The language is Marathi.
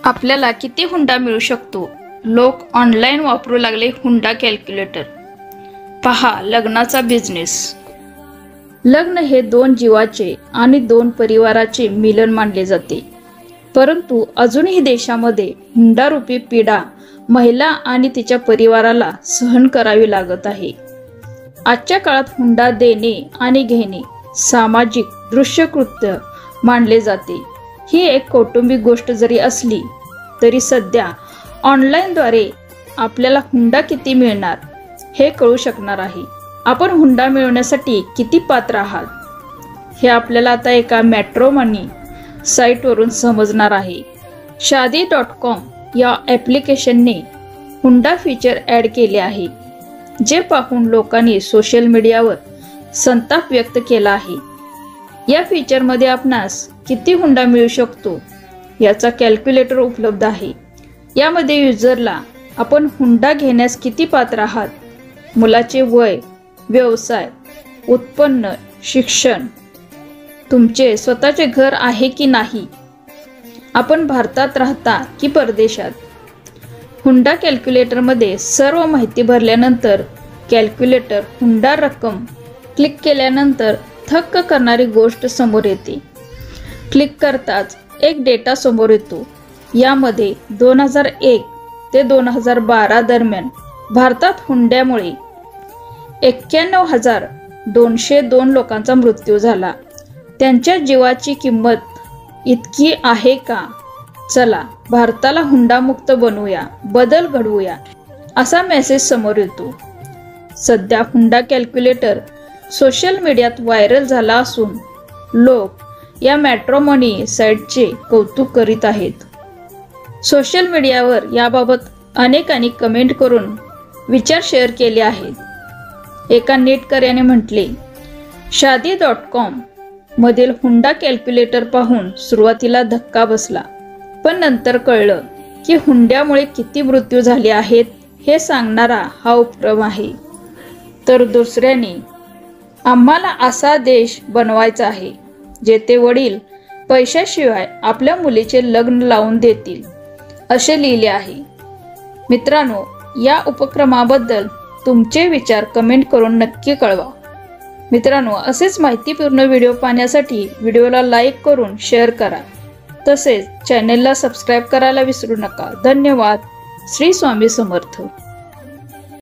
आपल्याला किती हुंडा मिळू शकतो? लोक ऑनलाईन वापरू लागले हुंडा कॅल्क्युलेटर. पहा लग्नाचा बिझनेस. लग्न हे दोन जीवाचे आणि दोन परिवाराचे मिलन मानले जाते. परंतु अजूनही देशामध्ये हुंडारूपी पीडा महिला आणि तिच्या परिवाराला सहन करावी लागत आहे. आजच्या काळात हुंडा देणे आणि घेणे सामाजिक दृश्यकृत्य मानले जाते. ही एक कौटुंबिक गोष्ट जरी असली तरी सध्या ऑनलाईनद्वारे आपल्याला हुंडा किती मिळणार हे कळू शकणार आहे. आपण हुंडा मिळवण्यासाठी किती पात्र आहात हे आपल्याला आता एका मॅट्रोमनी साईटवरून समजणार आहे. शादी.com या ॲप्लिकेशनने हुंडा फीचर ॲड केले आहे, जे पाहून लोकांनी सोशल मीडियावर संताप व्यक्त केला आहे. या फीचरमध्ये आपणास किती हुंडा मिळू शकतो याचा कॅल्क्युलेटर उपलब्ध आहे. यामध्ये युजरला आपण हुंडा घेण्यास किती पात्र आहात, मुलाचे वय, व्यवसाय, उत्पन्न, शिक्षण, तुमचे स्वतःचे घर आहे की नाही, आपण भारतात राहता की परदेशात. हुंडा कॅल्क्युलेटरमध्ये सर्व माहिती भरल्यानंतर कॅल्क्युलेटर हुंडा रक्कम क्लिक केल्यानंतर थक्क करणारी गोष्ट समोर येते. क्लिक करताच एक डेटा समोर येतो. यामध्ये 2001 ते 2012 दरम्यान भारतात हुंड्यामुळे 91,202 लोकांचा मृत्यू झाला. त्यांच्या जीवाची किंमत इतकी आहे का? चला भारताला हुंडामुक्त बनवूया, बदल घडवूया, असा मेसेज समोर येतो. सध्या हुंडा कॅल्क्युलेटर सोशल मीडियात व्हायरल झाला असून लोक या मॅट्रोमनी साईटचे कौतुक करीत आहेत. सोशल मीडियावर याबाबत अनेकांनी कमेंट करून विचार शेअर केले आहेत. एका नेटकऱ्याने म्हटले, शादी.com मधील हुंडा कॅल्क्युलेटर पाहून सुरुवातीला धक्का बसला, पण नंतर कळलं की हुंड्यामुळे किती मृत्यू झाले आहेत हे सांगणारा हा उपक्रम आहे. तर दुसऱ्याने, आम्हाला असा देश बनवायचा आहे जेथे वडील पैशाशिवाय आपल्या मुलीचे लग्न लावून देतील, असे लिहिले आहे. मित्रांनो, या उपक्रमाबद्दल तुमचे विचार कमेंट करून नक्की कळवा. मित्रांनो, असेच माहितीपूर्ण व्हिडिओ पाहण्यासाठी व्हिडिओला लाईक करून शेअर करा. तसेच चॅनेलला सबस्क्राईब करायला विसरू नका. धन्यवाद. श्री स्वामी समर्थ.